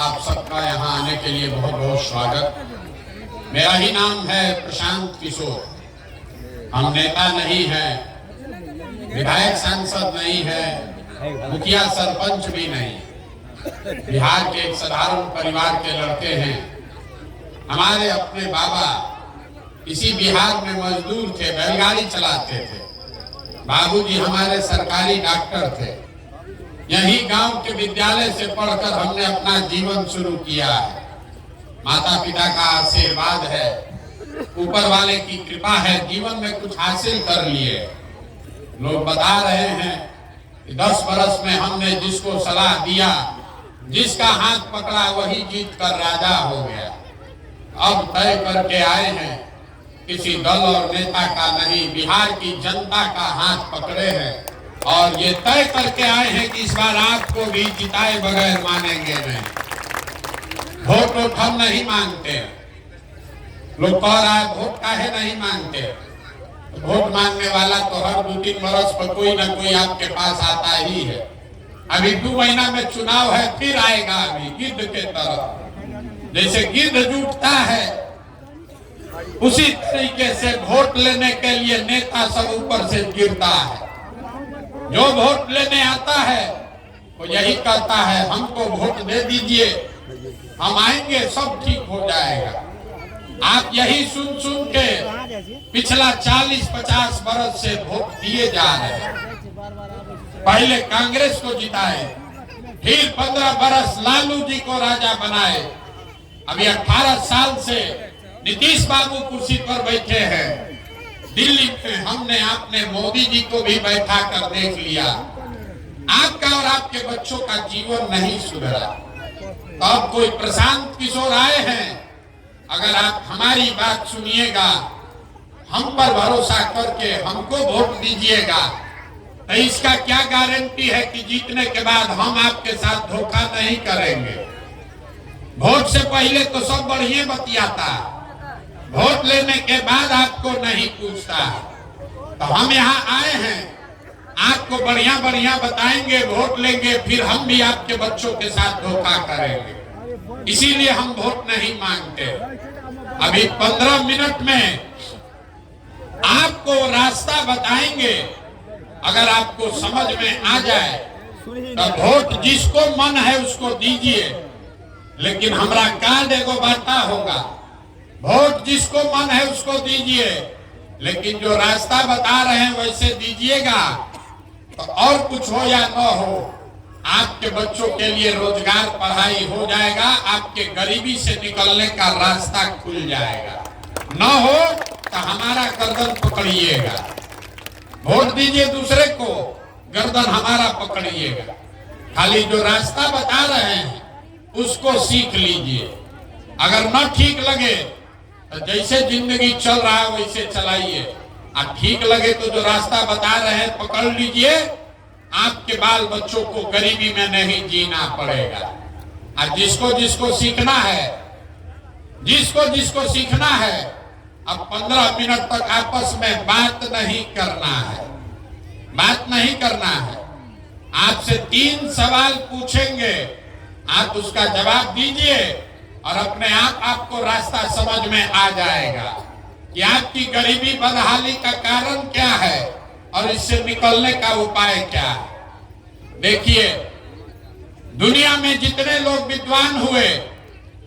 आप सबका यहाँ आने के लिए बहुत बहुत स्वागत। मेरा ही नाम है प्रशांत किशोर। हम नेता नहीं हैं, विधायक सांसद नहीं है, मुखिया सरपंच भी नहीं। बिहार के एक साधारण परिवार के लड़के हैं। हमारे अपने बाबा इसी बिहार में मजदूर थे, बैलगाड़ी चलाते थे। बाबूजी हमारे सरकारी डॉक्टर थे। यही गांव के विद्यालय से पढ़कर हमने अपना जीवन शुरू किया है। माता पिता का आशीर्वाद है, ऊपर वाले की कृपा है, जीवन में कुछ हासिल कर लिए। लोग बता रहे हैं कि 10 बरस में हमने जिसको सलाह दिया, जिसका हाथ पकड़ा वही जीत कर राजा हो गया। अब तय करके आए हैं, किसी दल और नेता का नहीं, बिहार की जनता का हाथ पकड़े हैं और ये तय करके आए हैं कि इस बार आपको भी जिताए बगैर मानेंगे नहीं। वोट हम नहीं मांगते। लोग कह रहा है वोट काहे नहीं मांगते। वोट मांगने वाला तो हर 2-3 बरस पर कोई ना कोई आपके पास आता ही है। अभी 2 महीना में चुनाव है, फिर आएगा अभी गिद्ध के तरह। जैसे गिद्ध जुटता है उसी तरीके से वोट लेने के लिए नेता सब ऊपर से गिरता है। जो वोट लेने आता है वो यही कहता है हमको वोट दे दीजिए, हम आएंगे, सब ठीक हो जाएगा। आप यही सुन सुन के पिछला 40-50 बरस से वोट दिए जा रहे हैं। पहले कांग्रेस को जिताए, फिर 15 बरस लालू जी को राजा बनाए। अभी 18 साल से नीतीश बाबू कुर्सी पर बैठे हैं। दिल्ली में हमने आपने मोदी जी को भी बैठा कर देख लिया। आपका और आपके बच्चों का जीवन नहीं सुधरा। तो अब कोई प्रशांत किशोर आए हैं, अगर आप हमारी बात सुनिएगा, हम पर भरोसा करके हमको वोट दीजिएगा, तो इसका क्या गारंटी है कि जीतने के बाद हम आपके साथ धोखा नहीं करेंगे। वोट से पहले तो सब बढ़िया बतियाता, वोट लेने के बाद आपको नहीं पूछता। तो हम यहाँ आए हैं, आपको बढ़िया बढ़िया बताएंगे, वोट लेंगे, फिर हम भी आपके बच्चों के साथ धोखा करेंगे। इसीलिए हम वोट नहीं मांगते। अभी 15 मिनट में आपको रास्ता बताएंगे। अगर आपको समझ में आ जाए तो वोट जिसको मन है उसको दीजिए, लेकिन हमारा कार्ड एगो बांटा होगा। वोट जिसको मन है उसको दीजिए, लेकिन जो रास्ता बता रहे हैं वैसे दीजिएगा। तो और कुछ हो या न हो, आपके बच्चों के लिए रोजगार, पढ़ाई हो जाएगा, आपके गरीबी से निकलने का रास्ता खुल जाएगा। न हो तो हमारा गर्दन पकड़िएगा। वोट दीजिए दूसरे को, गर्दन हमारा पकड़िएगा। खाली जो रास्ता बता रहे हैं उसको सीख लीजिए। अगर न ठीक लगे तो जैसे जिंदगी चल रहा है वैसे चलाइए, और ठीक लगे तो जो रास्ता बता रहे हैं पकड़ लीजिए। आपके बाल बच्चों को गरीबी में नहीं जीना पड़ेगा। और जिसको जिसको सीखना है, जिसको जिसको सीखना है, अब 15 मिनट तक आपस में बात नहीं करना है, बात नहीं करना है। आपसे 3 सवाल पूछेंगे, आप उसका जवाब दीजिए और अपने आप आपको रास्ता समझ में आ जाएगा कि आपकी गरीबी बदहाली का कारण क्या है और इससे निकलने का उपाय क्या है। देखिए, दुनिया में जितने लोग विद्वान हुए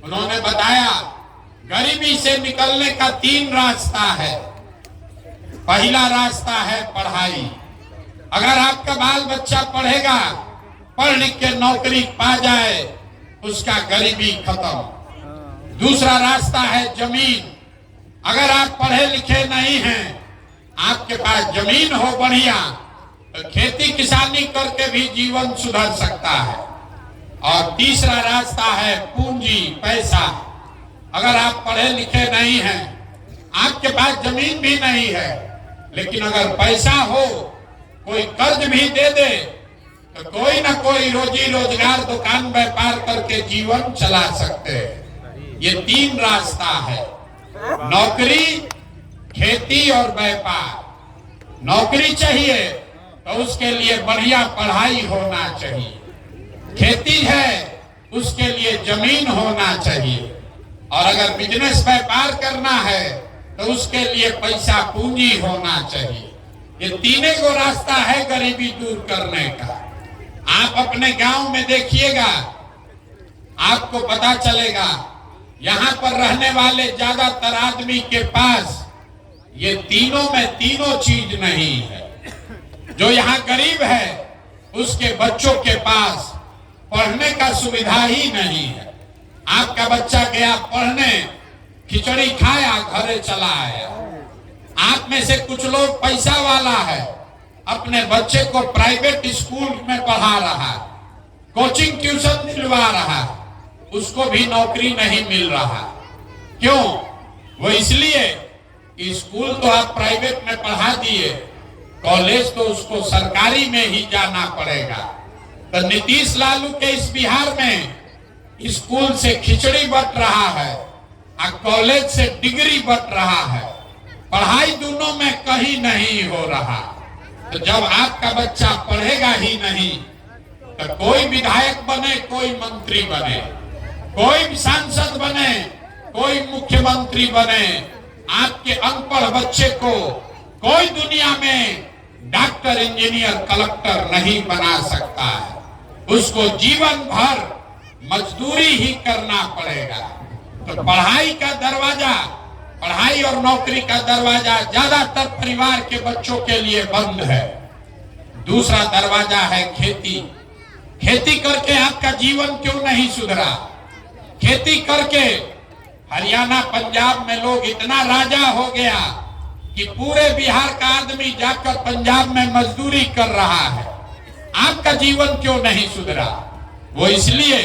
उन्होंने बताया गरीबी से निकलने का 3 रास्ता है। पहला रास्ता है पढ़ाई। अगर आपका बाल बच्चा पढ़ेगा, पढ़ लिख के नौकरी पा जाए, उसका गरीबी खत्म। दूसरा रास्ता है जमीन। अगर आप पढ़े लिखे नहीं हैं, आपके पास जमीन हो बढ़िया, तो खेती किसानी करके भी जीवन सुधर सकता है। और तीसरा रास्ता है पूंजी, पैसा। अगर आप पढ़े लिखे नहीं हैं, आपके पास जमीन भी नहीं है, लेकिन अगर पैसा हो, कोई कर्ज भी दे दे, तो कोई ना कोई रोजी रोजगार, दुकान व्यापार करके जीवन चला सकते हैं। ये 3 रास्ता है, नौकरी, खेती और व्यापार। नौकरी चाहिए तो उसके लिए बढ़िया पढ़ाई होना चाहिए। खेती है उसके लिए जमीन होना चाहिए, और अगर बिजनेस व्यापार करना है तो उसके लिए पैसा पूंजी होना चाहिए। ये तीनों को रास्ता है गरीबी दूर करने का। आप अपने गांव में देखिएगा, आपको पता चलेगा यहाँ पर रहने वाले ज्यादातर आदमी के पास ये तीनों में तीनों चीज नहीं है। जो यहाँ गरीब है उसके बच्चों के पास पढ़ने का सुविधा ही नहीं है। आपका बच्चा गया पढ़ने, खिचड़ी खाया, घरे चला आया। आप में से कुछ लोग पैसा वाला है, अपने बच्चे को प्राइवेट स्कूल में पढ़ा रहा है, कोचिंग ट्यूशन दिलवा रहा है, उसको भी नौकरी नहीं मिल रहा। क्यों? वो इसलिए कि स्कूल तो आप प्राइवेट में पढ़ा दिए, कॉलेज तो उसको सरकारी में ही जाना पड़ेगा। तो नीतीश लालू के इस बिहार में स्कूल से खिचड़ी बट रहा है और कॉलेज से डिग्री बट रहा है। पढ़ाई दोनों में कहीं नहीं हो रहा। तो जब आपका बच्चा पढ़ेगा ही नहीं तो कोई विधायक बने, कोई मंत्री बने, कोई सांसद बने, कोई मुख्यमंत्री बने, आपके अनपढ़ बच्चे को कोई दुनिया में डॉक्टर, इंजीनियर, कलेक्टर नहीं बना सकता है। उसको जीवन भर मजदूरी ही करना पड़ेगा। तो पढ़ाई का दरवाजा, पढ़ाई और नौकरी का दरवाजा ज्यादातर परिवार के बच्चों के लिए बंद है। दूसरा दरवाजा है खेती। खेती करके आपका जीवन क्यों नहीं सुधरा? खेती करके हरियाणा, पंजाब में लोग इतना राजा हो गया कि पूरे बिहार का आदमी जाकर पंजाब में मजदूरी कर रहा है। आपका जीवन क्यों नहीं सुधरा? वो इसलिए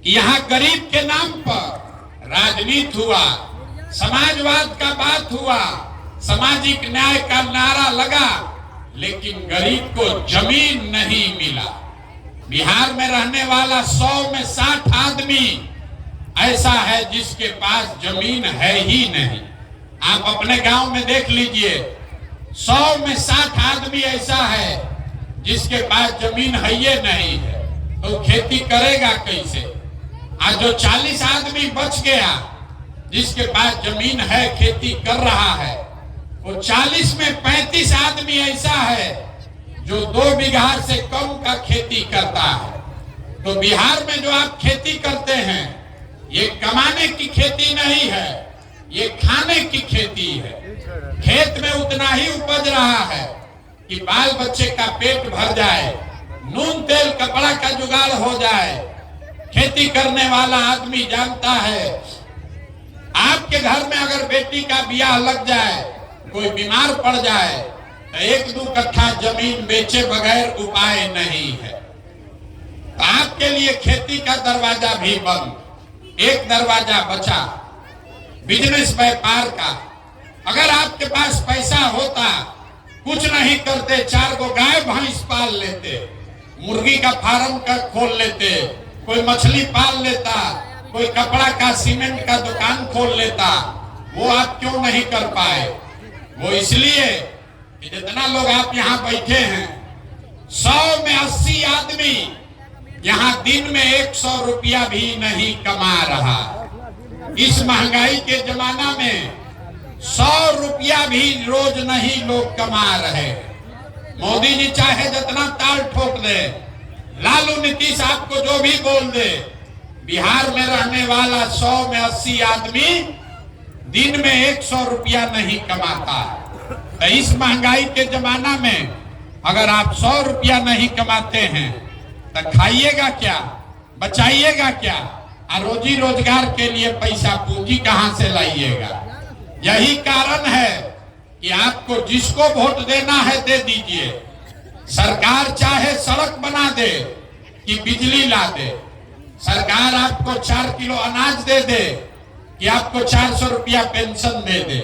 कि यहाँ गरीब के नाम पर राजनीति हुआ, समाजवाद का बात हुआ, सामाजिक न्याय का नारा लगा, लेकिन गरीब को जमीन नहीं मिला। बिहार में रहने वाला 100 में 60 आदमी ऐसा है जिसके पास जमीन है ही नहीं। आप अपने गांव में देख लीजिए, 100 में 60 आदमी ऐसा है जिसके पास जमीन है ही नहीं है। तो खेती करेगा कैसे? आज जो 40 आदमी बच गया जिसके पास जमीन है, खेती कर रहा है, वो 40 में 35 आदमी ऐसा है जो 2 बीघा से कम का खेती करता है। तो बिहार में जो आप खेती करते हैं, ये कमाने की खेती नहीं है, ये खाने की खेती है। खेत में उतना ही उपज रहा है कि बाल बच्चे का पेट भर जाए, नून तेल कपड़ा का जुगाड़ हो जाए। खेती करने वाला आदमी जानता है, आपके घर में अगर बेटी का ब्याह लग जाए, कोई बीमार पड़ जाए, तो 1-2 कट्ठा जमीन बेचे बगैर उपाय नहीं है। तो आपके लिए खेती का दरवाजा भी बंद। एक दरवाजा बचा, बिजनेस व्यापार का। अगर आपके पास पैसा होता, कुछ नहीं करते, 4 गो गाय भैंस पाल लेते, मुर्गी का फार्म का खोल लेते, कोई मछली पाल लेता, कोई कपड़ा का, सीमेंट का दुकान खोल लेता, वो आप क्यों नहीं कर पाए? वो इसलिए कि जितना लोग आप यहाँ बैठे हैं, 100 में 80 आदमी यहाँ दिन में 100 रुपया भी नहीं कमा रहा। इस महंगाई के जमाना में 100 रुपया भी रोज नहीं लोग कमा रहे। मोदी जी चाहे जितना ताल ठोक दे, लालू नीतीश आपको जो भी बोल दे, बिहार में रहने वाला 100 में 80 आदमी दिन में 100 रुपया नहीं कमाता। तो इस महंगाई के जमाना में अगर आप 100 रुपया नहीं कमाते हैं तो खाइएगा क्या, बचाइएगा क्या, और रोजी रोजगार के लिए पैसा पूंजी कहां से लाइएगा? यही कारण है कि आपको जिसको वोट देना है दे दीजिए। सरकार चाहे सड़क बना दे कि बिजली ला दे, सरकार आपको 4 किलो अनाज दे दे कि आपको 400 रुपया पेंशन दे दे,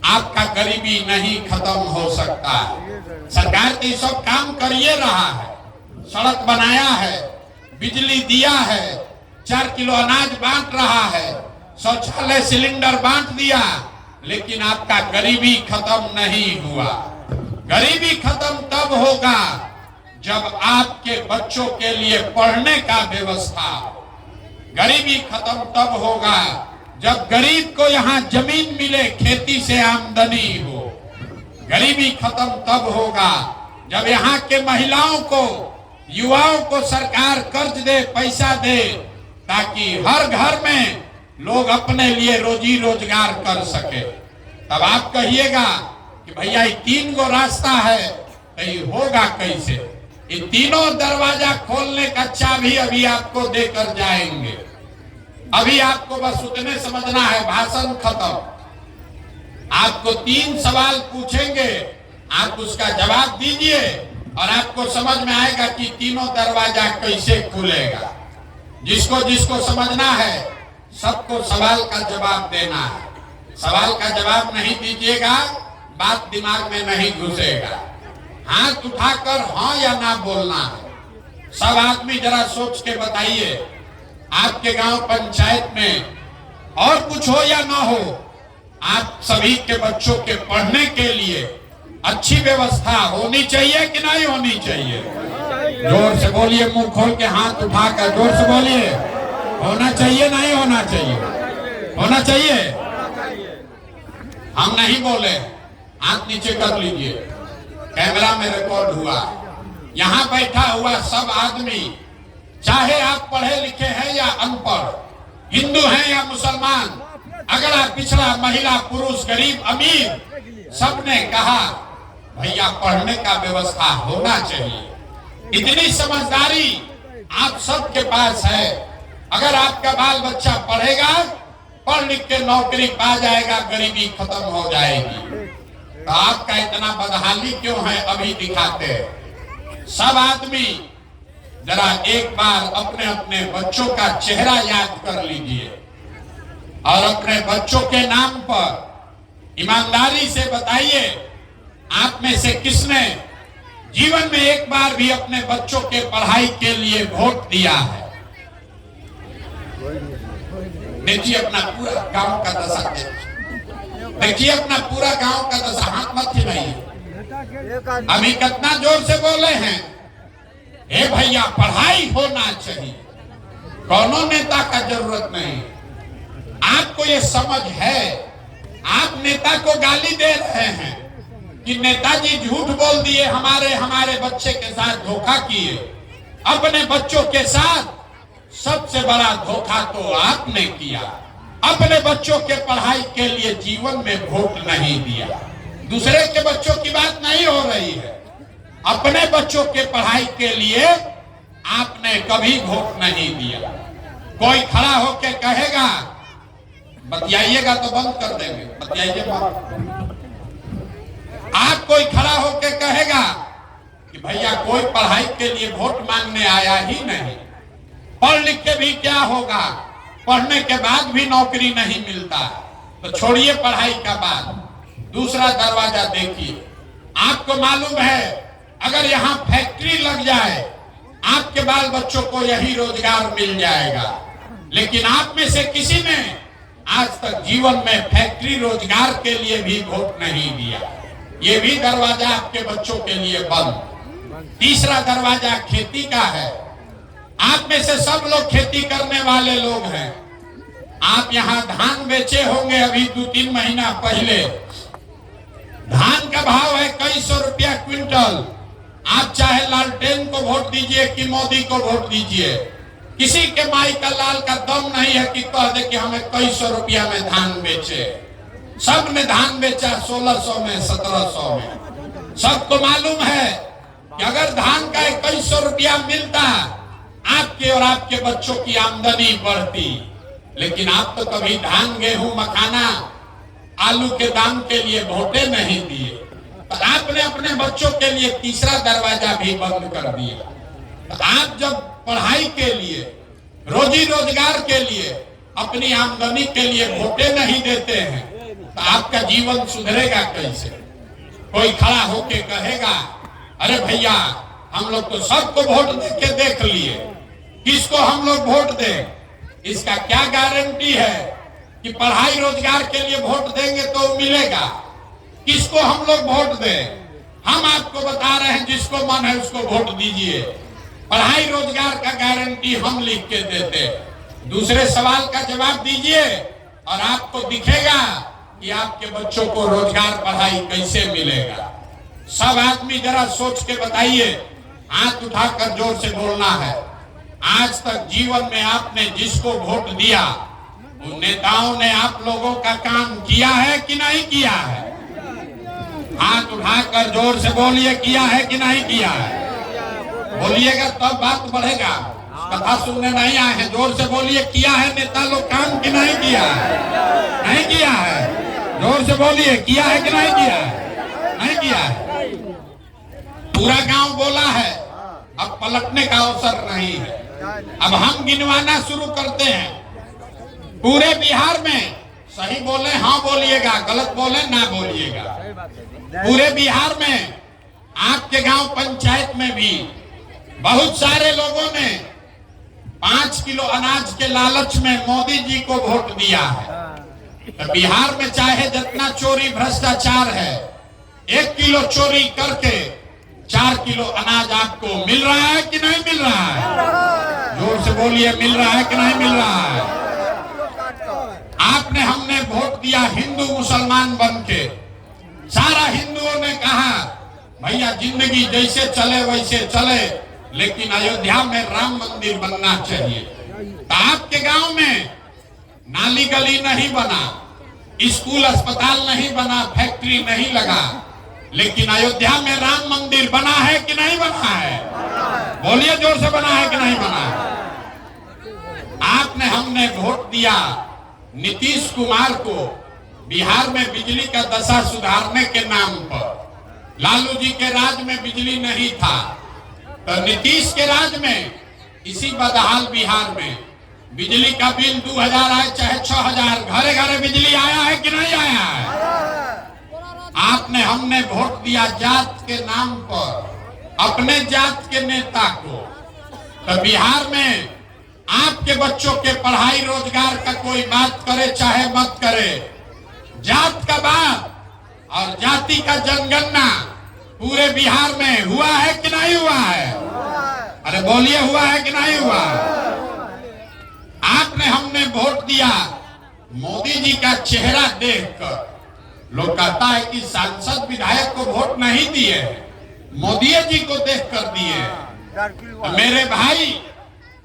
आपका गरीबी नहीं खत्म हो सकता है। सरकार तो सब काम करिए रहा है, सड़क बनाया है, बिजली दिया है, 4 किलो अनाज बांट रहा है, शौचालय सिलेंडर बांट दिया, लेकिन आपका गरीबी खत्म नहीं हुआ। गरीबी खत्म तब होगा जब आपके बच्चों के लिए पढ़ने का व्यवस्था। गरीबी खत्म तब होगा जब गरीब को यहाँ जमीन मिले, खेती से आमदनी हो। गरीबी खत्म तब होगा जब यहाँ के महिलाओं को, युवाओं को सरकार कर्ज दे, पैसा दे, ताकि हर घर में लोग अपने लिए रोजी रोजगार कर सके। तब आप कहिएगा कि भैया ये 3 गो रास्ता है, तो ये होगा कैसे? ये तीनों दरवाजा खोलने का चाबी अभी आपको देकर जाएंगे। अभी आपको बस उतने समझना है, भाषण खत्म। आपको 3 सवाल पूछेंगे, आप उसका जवाब दीजिए और आपको समझ में आएगा कि तीनों दरवाजा कैसे खुलेगा। जिसको जिसको समझना है सबको सवाल का जवाब देना है। सवाल का जवाब नहीं दीजिएगा, बात दिमाग में नहीं घुसेगा। हाथ उठाकर हाँ या ना बोलना है। सब आदमी जरा सोच के बताइए, आपके गांव पंचायत में और कुछ हो या ना हो, आप सभी के बच्चों के पढ़ने के लिए अच्छी व्यवस्था होनी चाहिए कि नहीं होनी चाहिए? जोर से बोलिए, मुंह खोल के हाथ उठाकर जोर से बोलिए। होना चाहिए नहीं होना चाहिए? होना चाहिए। हम नहीं बोले, हाथ नीचे कर लीजिए। कैमरा में रिकॉर्ड हुआ। यहाँ बैठा हुआ सब आदमी, चाहे आप पढ़े लिखे हैं या अनपढ़, हिंदू हैं या मुसलमान, अगला पिछड़ा, महिला पुरुष, गरीब अमीर, सबने कहा भैया पढ़ने का व्यवस्था होना चाहिए। इतनी समझदारी आप सबके पास है। अगर आपका बाल बच्चा पढ़ेगा, पढ़ लिख के नौकरी पा जाएगा, गरीबी खत्म हो जाएगी। तो आपका इतना बदहाली क्यों है? अभी दिखाते हैं। सब आदमी जरा एक बार अपने अपने बच्चों का चेहरा याद कर लीजिए और अपने बच्चों के नाम पर ईमानदारी से बताइए, आप में से किसने जीवन में एक बार भी अपने बच्चों के पढ़ाई के लिए वोट दिया है? देखिए अपना पूरा गांव का दशा, देखिए अपना पूरा गांव का दशा। हाथ मत हिलाइए। अभी कितना जोर से बोले हैं, हे भैया पढ़ाई होना चाहिए, कौनों नेता का जरूरत नहीं। आपको ये समझ है? आप नेता को गाली दे रहे हैं कि नेताजी झूठ बोल दिए, हमारे बच्चे के साथ धोखा किए। अपने बच्चों के साथ सबसे बड़ा धोखा तो आपने किया। अपने बच्चों के पढ़ाई के लिए जीवन में वोट नहीं दिया। दूसरे के बच्चों की बात नहीं हो रही है, अपने बच्चों के पढ़ाई के लिए आपने कभी वोट नहीं दिया। कोई खड़ा होकर कहेगा, बतियाइएगा तो बंद कर देंगे, बतियाइए मत। आप कोई खड़ा होकर कहेगा कि भैया कोई पढ़ाई के लिए वोट मांगने आया ही नहीं, पढ़ लिख के भी क्या होगा, पढ़ने के बाद भी नौकरी नहीं मिलता, तो छोड़िए पढ़ाई का बात। दूसरा दरवाजा देखिए। आपको मालूम है अगर यहाँ फैक्ट्री लग जाए, आपके बाल बच्चों को यही रोजगार मिल जाएगा। लेकिन आप में से किसी ने आज तक जीवन में फैक्ट्री रोजगार के लिए भी वोट नहीं दिया। ये भी दरवाजा आपके बच्चों के लिए बंद। तीसरा दरवाजा खेती का है। आप में से सब लोग खेती करने वाले लोग हैं। आप यहाँ धान बेचे होंगे अभी 2-3 महीना पहले। धान का भाव है कई सौ रुपया क्विंटल। आप चाहे लालटेन को वोट दीजिए कि मोदी को वोट दीजिए, किसी के माई का लाल का दम नहीं है कि कह दे कि हमें कई सौ रुपया में धान बेचे। सब ने धान बेचा 1600 में, 1700 में। सबको मालूम है कि अगर धान का 2100 रुपया मिलता, आपके और आपके बच्चों की आमदनी बढ़ती। लेकिन आप तो कभी धान, गेहूं, मखाना, आलू के दाम के लिए वोटे नहीं दिए। तो आपने अपने बच्चों के लिए तीसरा दरवाजा भी बंद कर दिया। तो आप जब पढ़ाई के लिए, रोजी रोजगार के लिए, अपनी आमदनी के लिए वोटे नहीं देते हैं, तो आपका जीवन सुधरेगा कैसे? कोई खड़ा होके कहेगा, अरे भैया हम लोग तो सबको वोट दे के देख लिए, किसको हम लोग वोट दें? इसका क्या गारंटी है कि पढ़ाई रोजगार के लिए वोट देंगे तो मिलेगा? किसको हम लोग वोट दें? हम आपको बता रहे हैं जिसको मन है उसको वोट दीजिए। पढ़ाई रोजगार का गारंटी हम लिख के देते। दूसरे सवाल का जवाब दीजिए और आपको दिखेगा कि आपके बच्चों को रोजगार पढ़ाई कैसे मिलेगा। सब आदमी जरा सोच के बताइए, हाथ उठाकर जोर से बोलना है। आज तक जीवन में आपने जिसको वोट दिया उन नेताओं ने आप लोगों का काम किया है कि नहीं किया है? हाथ उठाकर जोर से बोलिए, किया है कि नहीं किया है? बोलिएगा तब बात बढ़ेगा। कथा सुनने नहीं आए हैं, जोर से बोलिए, किया है नेता लोग काम कि नहीं किया है? नहीं किया है। जोर से बोलिए, किया है कि नहीं किया है? नहीं किया है। पूरा गांव बोला है, अब पलटने का अवसर नहीं है। अब हम गिनवाना शुरू करते हैं। पूरे बिहार में सही बोले हाँ बोलिएगा, गलत बोले ना बोलिएगा। पूरे बिहार में आपके गांव पंचायत में भी बहुत सारे लोगों ने 5 किलो अनाज के लालच में मोदी जी को वोट दिया है। तो बिहार में चाहे जितना चोरी भ्रष्टाचार है, 1 किलो चोरी करके 4 किलो अनाज आपको मिल रहा है कि नहीं मिल रहा है? जोर से बोलिए, मिल रहा है कि नहीं मिल रहा है? आपने हमने वोट दिया हिंदू मुसलमान बन के। सारा हिंदुओं ने कहा भैया जिंदगी जैसे चले वैसे चले, लेकिन अयोध्या में राम मंदिर बनना चाहिए। तो आपके गांव में नाली गली नहीं बना, स्कूल अस्पताल नहीं बना, फैक्ट्री नहीं लगा, लेकिन अयोध्या में राम मंदिर बना है कि नहीं बना है? बोलिए जोर से, बना है कि नहीं बना है? आपने हमने वोट दिया नीतीश कुमार को बिहार में बिजली का दशा सुधारने के नाम पर। लालू जी के राज में बिजली नहीं था, तो नीतीश के राज में इसी बदहाल बिहार में बिजली का बिल 2000 आए चाहे 6000, घरे घरे बिजली आया है कि नहीं आया है? आपने हमने वोट दिया जात के नाम पर अपने जात के नेता को। तो बिहार में आपके बच्चों के पढ़ाई रोजगार का कोई बात करे चाहे मत करे, जात का बात और जाति का जनगणना पूरे बिहार में हुआ है कि नहीं हुआ है? अरे बोलिए, हुआ है कि नहीं हुआ? आपने हमने वोट दिया मोदी जी का चेहरा देखकर। लोग कहता है कि सांसद विधायक को वोट नहीं दिए, मोदी जी को देखकर दिए। तो मेरे भाई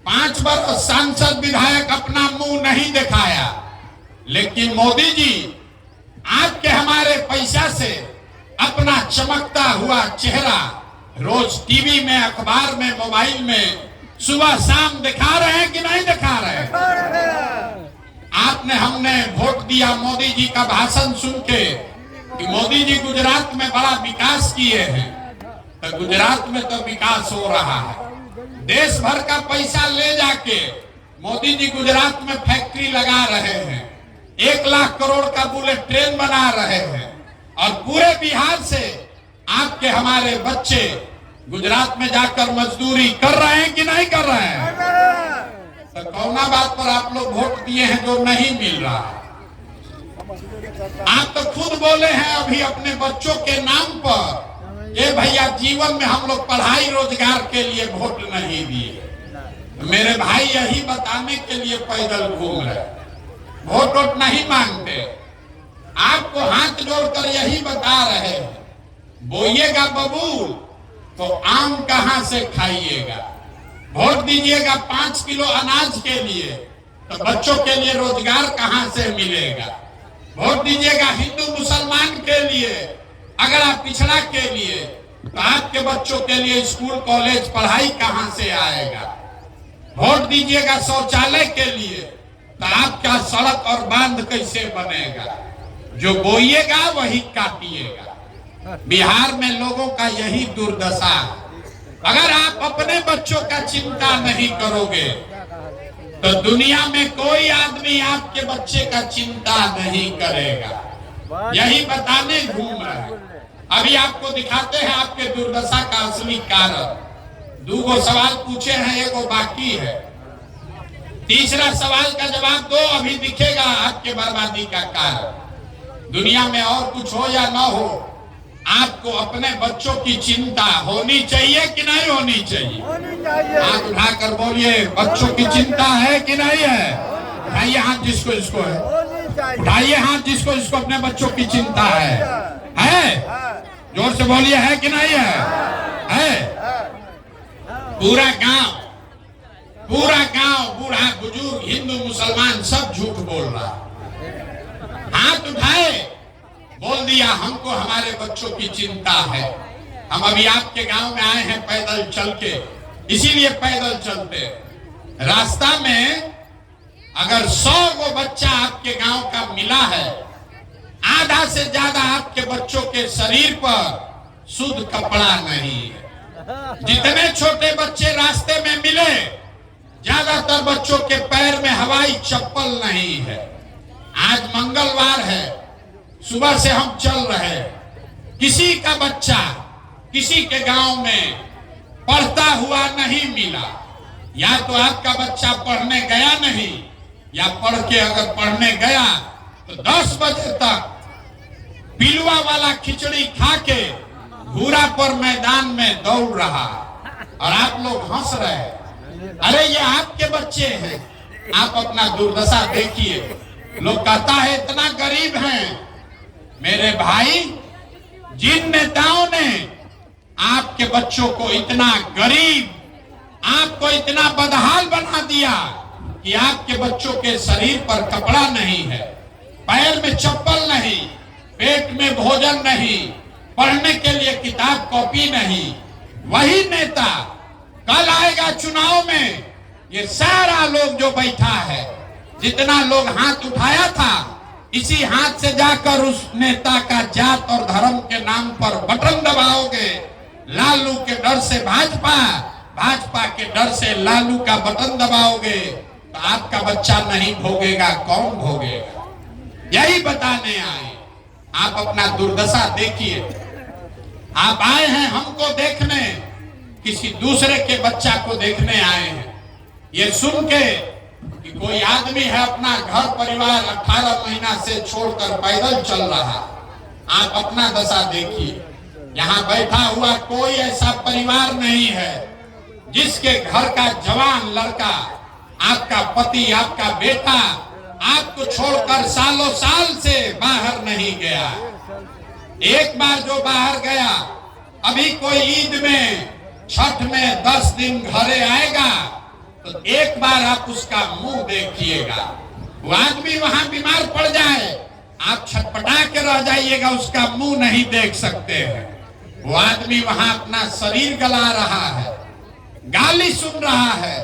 5 वर्ष सांसद विधायक अपना मुंह नहीं दिखाया, लेकिन मोदी जी आपके हमारे पैसा से अपना चमकता हुआ चेहरा रोज टीवी में, अखबार में, मोबाइल में सुबह शाम दिखा रहे हैं कि नहीं दिखा रहे हैं? आपने हमने वोट दिया मोदी जी का भाषण सुन के कि मोदी जी गुजरात में बड़ा विकास किए हैं। तो गुजरात में तो विकास हो रहा है, देश भर का पैसा ले जाके मोदी जी गुजरात में फैक्ट्री लगा रहे हैं, 1 लाख करोड़ का बुलेट ट्रेन बना रहे हैं, और पूरे बिहार से आपके हमारे बच्चे गुजरात में जाकर मजदूरी कर रहे हैं कि नहीं कर रहे हैं? तो कौना बात पर आप लोग वोट दिए हैं जो नहीं मिल रहा है? आप तो खुद बोले हैं अभी अपने बच्चों के नाम पर, ये भैया जीवन में हम लोग पढ़ाई रोजगार के लिए वोट नहीं दिए। मेरे भाई यही बताने के लिए पैदल घूम रहे, वोट वोट नहीं मांगते। आपको हाथ जोड़कर यही बता रहे हैं, बोइएगा बबूल तो आम कहां से खाइएगा। वोट दीजिएगा 5 किलो अनाज के लिए, तो बच्चों के लिए रोजगार कहां से मिलेगा? वोट दीजिएगा हिंदू मुसलमान के लिए, अगर आप पिछड़ा के लिए, तो आपके बच्चों के लिए स्कूल कॉलेज पढ़ाई कहां से आएगा? वोट दीजिएगा शौचालय के लिए, तो आपका सड़क और बांध कैसे बनेगा? जो बोइएगा वही काटिएगा। बिहार में लोगों का यही दुर्दशा है। अगर आप अपने बच्चों का चिंता नहीं करोगे तो दुनिया में कोई आदमी आपके बच्चे का चिंता नहीं करेगा। यही बताने घूम रहे हैं। अभी आपको दिखाते हैं आपके दुर्दशा का असली कारण। 2 सवाल पूछे हैं, 1 बाकी है। तीसरा सवाल का जवाब दो, अभी दिखेगा आपके बर्बादी का कारण। दुनिया में और कुछ हो या ना हो, आपको अपने बच्चों की चिंता होनी चाहिए कि नहीं होनी चाहिए? हाथ उठाकर बोलिए, बच्चों की चिंता है कि नहीं है? उठाइए हाथ जिसको जिसको है, उठाइए हाथ जिसको जिसको अपने बच्चों की चिंता है? जोर से बोलिए, है कि नहीं है? पूरा गांव बूढ़ा बुजुर्ग हिंदू मुसलमान सब झूठ बोल रहा। हाथ उठाए, बोल दिया हमको हमारे बच्चों की चिंता है। हम अभी आपके गांव में आए हैं पैदल चल के, इसीलिए पैदल चलते। रास्ता में अगर 100 गो बच्चा आपके गांव का मिला है, आधा से ज्यादा आपके बच्चों के शरीर पर शुद्ध कपड़ा नहीं है। जितने छोटे बच्चे रास्ते में मिले, ज्यादातर बच्चों के पैर में हवाई चप्पल नहीं है। आज मंगलवार है, सुबह से हम चल रहे हैं, किसी का बच्चा किसी के गांव में पढ़ता हुआ नहीं मिला। या तो आपका बच्चा पढ़ने गया नहीं, या पढ़ के अगर पढ़ने गया तो 10 बजे तक पिलुआ वाला खिचड़ी खा के घूरा पर मैदान में दौड़ रहा, और आप लोग हंस रहे हैं। अरे ये आपके बच्चे हैं, आप अपना दुर्दशा देखिए। लोग कहता है इतना गरीब हैं। मेरे भाई, जिन नेताओं ने आपके बच्चों को इतना गरीब, आपको इतना बदहाल बना दिया कि आपके बच्चों के शरीर पर कपड़ा नहीं है, पैर में चप्पल नहीं, पेट में भोजन नहीं, पढ़ने के लिए किताब कॉपी नहीं, वही नेता कल आएगा चुनाव में। ये सारा लोग जो बैठा है, जितना लोग हाथ उठाया था, इसी हाथ से जाकर उस नेता का जात और धर्म के नाम पर बटन दबाओगे। लालू के डर से भाजपा, भाजपा के डर से लालू का बटन दबाओगे, तो आपका बच्चा नहीं भोगेगा, कौन भोगेगा? यही बताने आए। आप अपना दुर्दशा देखिए। आप आए हैं हमको देखने, किसी दूसरे के बच्चा को देखने आए हैं। ये सुन के कि कोई आदमी है अपना घर परिवार 18 महीना से छोड़कर पैदल चल रहा, आप अपना दशा देखिए। यहाँ बैठा हुआ कोई ऐसा परिवार नहीं है जिसके घर का जवान लड़का, आपका पति, आपका बेटा आपको छोड़कर सालों साल से बाहर नहीं गया। एक बार जो बाहर गया, अभी कोई ईद में, छठ में 10 दिन घरे आएगा तो एक बार आप उसका मुंह देखिएगा। वो आदमी वहां बीमार पड़ जाए, आप छटपटा के रह जाइएगा, उसका मुंह नहीं देख सकते हैं। वो आदमी वहां अपना शरीर गला रहा है, गाली सुन रहा है,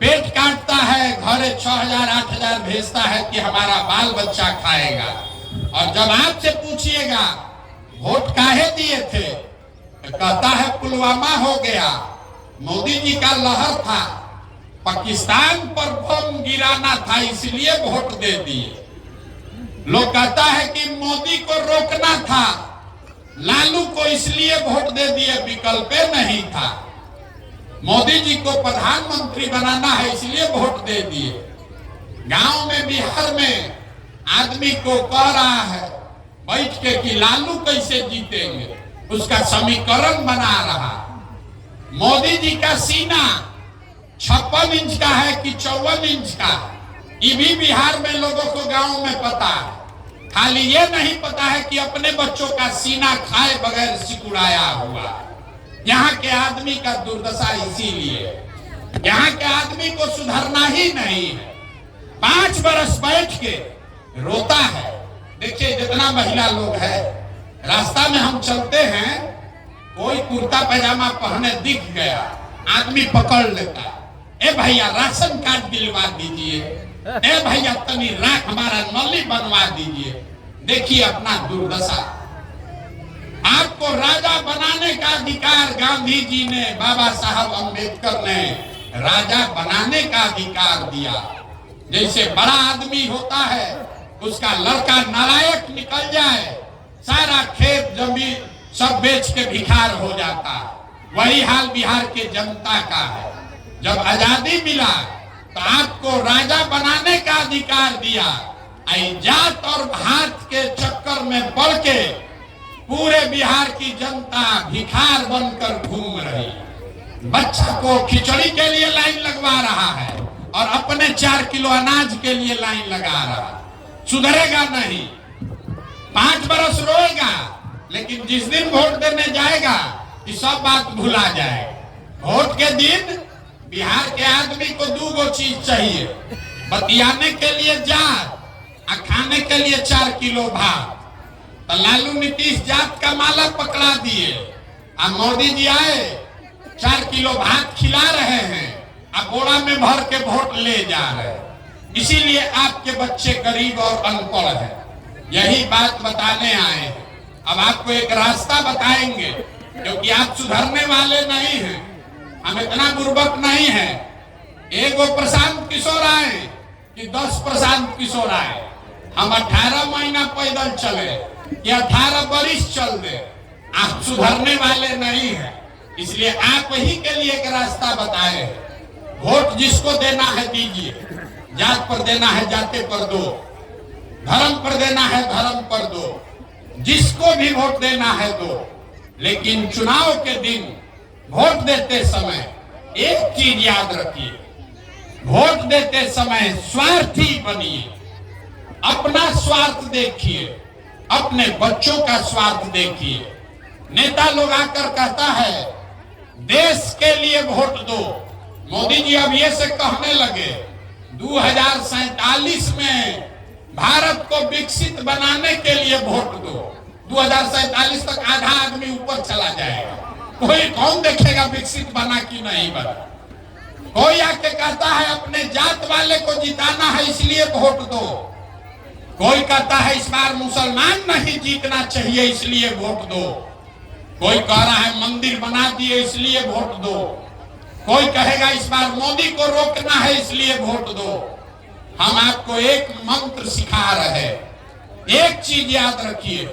पेट काटता है, घरे 6000 8000 भेजता है कि हमारा बाल बच्चा खाएगा। और जब आपसे पूछिएगा वोट काहे दिए थे, तो कहता है पुलवामा हो गया, मोदी जी का लहर था, पाकिस्तान पर बम गिराना था इसलिए वोट दे दिए। लोग कहता है कि मोदी को रोकना था, लालू को इसलिए वोट दे दिए, विकल्प नहीं था। मोदी जी को प्रधानमंत्री बनाना है इसलिए वोट दे दिए। गांव में, बिहार में आदमी को कह रहा है बैठ के कि लालू कैसे जीतेंगे, उसका समीकरण बना रहा। मोदी जी का सीना 56 इंच का है कि 54 इंच का, ये भी बिहार में लोगों को गांव में पता है। खाली ये नहीं पता है कि अपने बच्चों का सीना खाए बगैर सिकुड़ाया हुआ। यहाँ के आदमी का दुर्दशा इसीलिए, यहाँ के आदमी को सुधरना ही नहीं है। 5 बरस बैठ के रोता है। देखिए जितना महिला लोग है, रास्ता में हम चलते हैं, कोई कुर्ता पैजामा पहने दिख गया, आदमी पकड़ लेता, ए भैया राशन कार्ड दिलवा दीजिए, ए भैया तनी राख हमारा नली बनवा दीजिए। देखिए अपना दुर्दशा। आपको राजा बनाने का अधिकार गांधी जी ने, बाबा साहब अम्बेडकर ने राजा बनाने का अधिकार दिया। जैसे बड़ा आदमी होता है, उसका लड़का नालायक निकल जाए, सारा खेत जमीन सब बेच के भिखार हो जाता। वही हाल बिहार के जनता का है। जब आजादी मिला तो आपको राजा बनाने का अधिकार दिया। जात और भात के चक्कर में पड़ के पूरे बिहार की जनता भिखार बनकर घूम रही, बच्चा को खिचड़ी के लिए लाइन लगवा रहा है और अपने 4 किलो अनाज के लिए लाइन लगा रहा। सुधरेगा नहीं, 5 बरस रोएगा, लेकिन जिस दिन वोट देने जाएगा ये सब बात भुला जाएगा। वोट के दिन बिहार के आदमी को 2 चीज चाहिए, बतियाने के लिए जात और खाने के लिए 4 किलो भात। तो लालू नीतीश जात का माला पकड़ा दिए और मोदी जी आए 4 किलो भात खिला रहे हैं और बोरा में भर के वोट ले जा रहे हैं। इसीलिए आपके बच्चे गरीब और अनपढ़ हैं। यही बात बताने आए हैं। अब आपको एक रास्ता बताएंगे, क्योंकि आप सुधरने वाले नहीं हैं, हम इतना बुर्बक नहीं है। एक वो प्रशांत किशोर आए कि 10 प्रशांत किशोर आए, हम 18 महीना पैदल चले या 18 बरिस चल दे, आप सुधरने वाले नहीं है। इसलिए आप ही के लिए एक रास्ता बताए, वोट जिसको देना है दीजिए, जात पर देना है जाते पर दो, धर्म पर देना है धर्म पर दो, जिसको भी वोट देना है दो। लेकिन चुनाव के दिन वोट देते समय एक चीज याद रखिए, वोट देते समय स्वार्थी बनिए, अपना स्वार्थ देखिए, अपने बच्चों का स्वार्थ देखिए। नेता लोग आकर कहता है देश के लिए वोट दो, मोदी जी अब ये से कहने लगे 2047 में भारत को विकसित बनाने के लिए वोट दो। 2047 तक आधा आदमी ऊपर चला जाएगा, कोई कौन देखेगा विकसित बना कि नहीं बना। कोई आके कहता है अपने जात वाले को जिताना है इसलिए वोट दो, कोई कहता है इस बार मुसलमान नहीं जीतना चाहिए इसलिए वोट दो, कोई कह रहा है मंदिर बना दिए इसलिए वोट दो, कोई कहेगा इस बार मोदी को रोकना है इसलिए वोट दो। हम आपको एक मंत्र सिखा रहे हैं, एक चीज याद रखिए,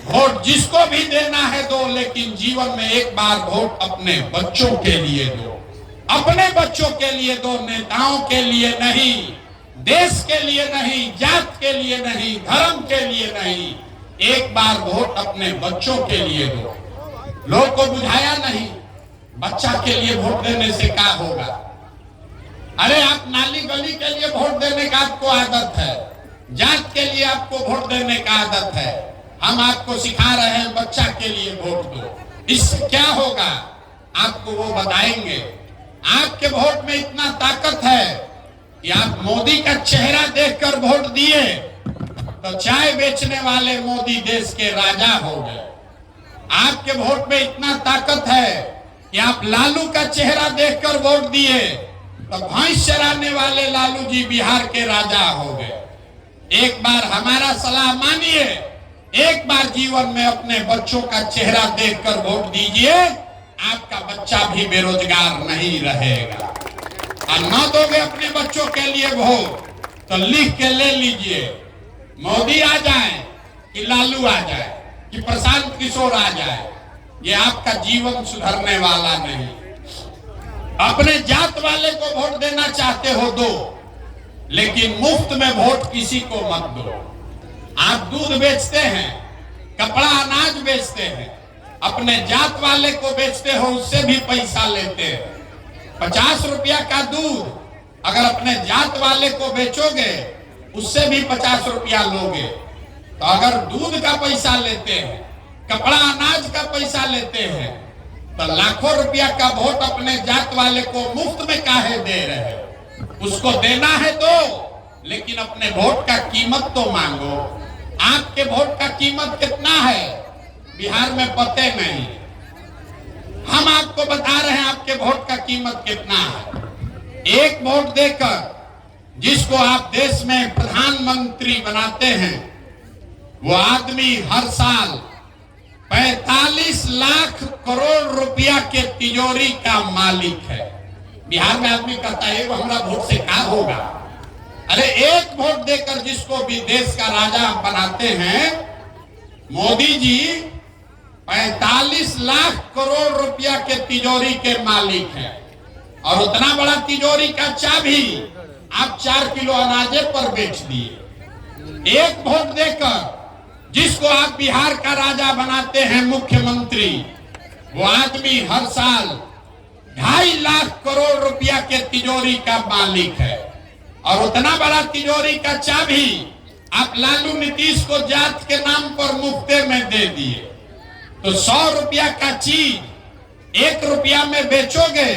वोट जिसको भी देना है दो, लेकिन जीवन में एक बार वोट अपने बच्चों के लिए दो, अपने बच्चों के लिए दो, नेताओं के लिए नहीं, देश के लिए नहीं, जात के लिए नहीं, धर्म के लिए नहीं, एक बार वोट अपने बच्चों के लिए दो। लोग को बुझाया नहीं, बच्चा के लिए वोट देने से क्या होगा। अरे आप नाली गली के लिए वोट देने का आपको आदत है, जात के लिए आपको वोट देने का आदत है, हम आपको सिखा रहे हैं बच्चा के लिए वोट दो। इससे क्या होगा आपको वो बताएंगे। आपके वोट में इतना ताकत है कि आप मोदी का चेहरा देखकर वोट दिए तो चाय बेचने वाले मोदी देश के राजा हो गए। आपके वोट में इतना ताकत है कि आप लालू का चेहरा देखकर वोट दिए तो भैंस चराने वाले लालू जी बिहार के राजा हो गए। एक बार हमारा सलाह मानिए, एक बार जीवन में अपने बच्चों का चेहरा देखकर वोट दीजिए, आपका बच्चा भी बेरोजगार नहीं रहेगा। और न दोगे अपने बच्चों के लिए वोट तो लिख के ले लीजिए, मोदी आ जाए कि लालू आ जाए कि प्रशांत किशोर आ जाए, ये आपका जीवन सुधरने वाला नहीं। अपने जात वाले को वोट देना चाहते हो दो, लेकिन मुफ्त में वोट किसी को मत दो। आप दूध बेचते हैं, कपड़ा अनाज बेचते हैं, अपने जात वाले को बेचते हो, उससे भी पैसा लेते हैं। 50 रुपया का दूध अगर अपने जात वाले को बेचोगे उससे भी 50 रुपया लोगे। तो अगर दूध का पैसा लेते हैं, कपड़ा अनाज का पैसा लेते हैं, तो लाखों रुपया का वोट अपने जात वाले को मुफ्त में काहे दे रहे हो। उसको देना है तो, लेकिन अपने वोट का कीमत तो मांगो। आपके वोट का कीमत कितना है बिहार में पते नहीं, हम आपको बता रहे हैं आपके वोट का कीमत कितना है। एक वोट देकर जिसको आप देश में प्रधानमंत्री बनाते हैं, वो आदमी हर साल 45 लाख करोड़ रुपया के तिजोरी का मालिक है। बिहार में आदमी कहता है वो हमारा वोट से क्या होगा। अरे एक वोट देकर जिसको भी देश का राजा बनाते हैं, मोदी जी 45 लाख करोड़ रुपया के तिजोरी के मालिक हैं। और उतना बड़ा तिजोरी का चाबी आप 4 किलो अनाजे पर बेच दिए। एक वोट देकर जिसको आप बिहार का राजा बनाते हैं मुख्यमंत्री, वो आदमी हर साल 2.5 लाख करोड़ रुपया के तिजोरी का मालिक है। और उतना बड़ा तिजोरी का चाबी आप लालू नीतीश को जात के नाम पर मुफ्ते में दे दिए। तो 100 रुपया का चीज 1 रुपया में बेचोगे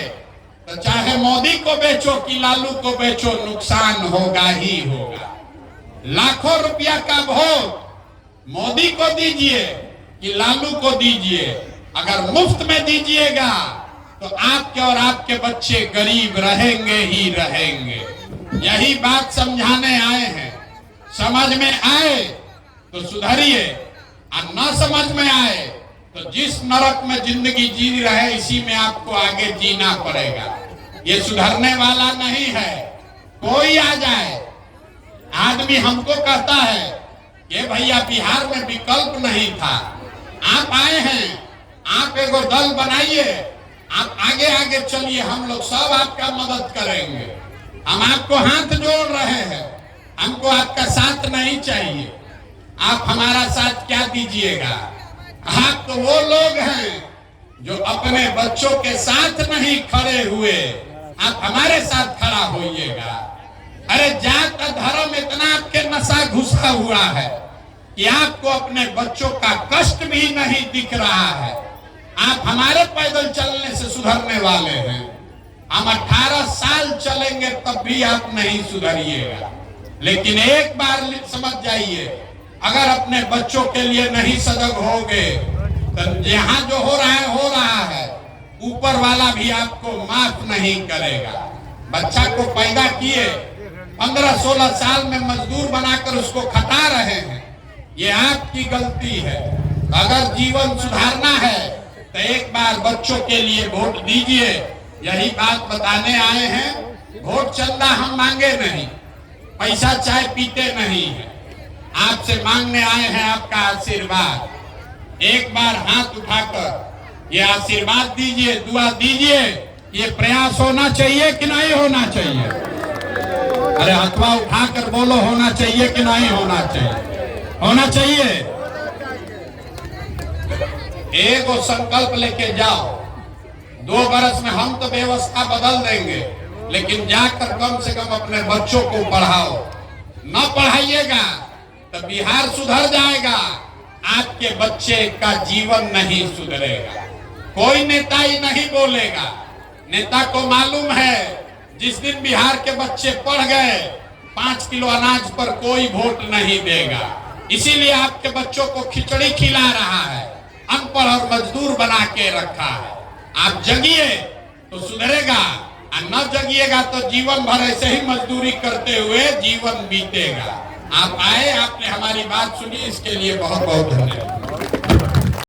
तो चाहे मोदी को बेचो कि लालू को बेचो, नुकसान होगा ही होगा। लाखों रुपया का वोट मोदी को दीजिए कि लालू को दीजिए, अगर मुफ्त में दीजिएगा तो आपके और आपके बच्चे गरीब रहेंगे ही रहेंगे। यही बात समझाने आए हैं। समझ में आए तो सुधरिए, और न समझ में आए तो जिस नरक में जिंदगी जी रहे इसी में आपको आगे जीना पड़ेगा। ये सुधरने वाला नहीं है। कोई आ जाए, आदमी हमको कहता है कि भैया बिहार में विकल्प नहीं था, आप आए हैं, आप एगो दल बनाइए, आप आगे आगे चलिए, हम लोग सब आपका मदद करेंगे। हम आपको हाथ जोड़ रहे हैं, हमको आपका साथ नहीं चाहिए। आप हमारा साथ क्या दीजिएगा? आप तो वो लोग हैं जो अपने बच्चों के साथ नहीं खड़े हुए, आप हमारे साथ खड़ा होइएगा। अरे जात का धर्म इतना आपके नशा घुसा हुआ है कि आपको अपने बच्चों का कष्ट भी नहीं दिख रहा है। आप हमारे पैदल चलने से सुधरने वाले हैं, हम 18 साल चलेंगे तब भी आप नहीं सुधरिएगा। लेकिन एक बार समझ जाइए, अगर अपने बच्चों के लिए नहीं सजग होगे तो यहाँ जो हो रहा है, ऊपर वाला भी आपको माफ नहीं करेगा। बच्चा को पैदा किए, 15-16 साल में मजदूर बनाकर उसको खटा रहे हैं, ये आपकी गलती है। अगर जीवन सुधारना है तो एक बार बच्चों के लिए वोट दीजिए। यही बात बताने आए हैं। वोट चंदा हम मांगे नहीं, पैसा चाय पीते नहीं है, आपसे मांगने आए हैं आपका आशीर्वाद। एक बार हाथ उठाकर ये आशीर्वाद दीजिए, दुआ दीजिए। ये प्रयास होना चाहिए कि नहीं होना चाहिए? अरे हाथवा उठाकर बोलो, होना चाहिए कि नहीं होना चाहिए? होना चाहिए। एक संकल्प लेके जाओ, 2 बरस में हम तो व्यवस्था बदल देंगे, लेकिन जाकर कम से कम अपने बच्चों को पढ़ाओ। न पढ़ाइएगा तो बिहार सुधर जाएगा, आपके बच्चे का जीवन नहीं सुधरेगा। कोई नेता ही नहीं बोलेगा। नेता को मालूम है जिस दिन बिहार के बच्चे पढ़ गए 5 किलो अनाज पर कोई वोट नहीं देगा। इसीलिए आपके बच्चों को खिचड़ी खिला रहा है, अनपढ़ और मजदूर बना के रखा है। आप जगिए तो सुधरेगा, और न जगिएगा तो जीवन भर ऐसे ही मजदूरी करते हुए जीवन बीतेगा। आप आए, आपने हमारी बात सुनी, इसके लिए बहुत बहुत धन्यवाद।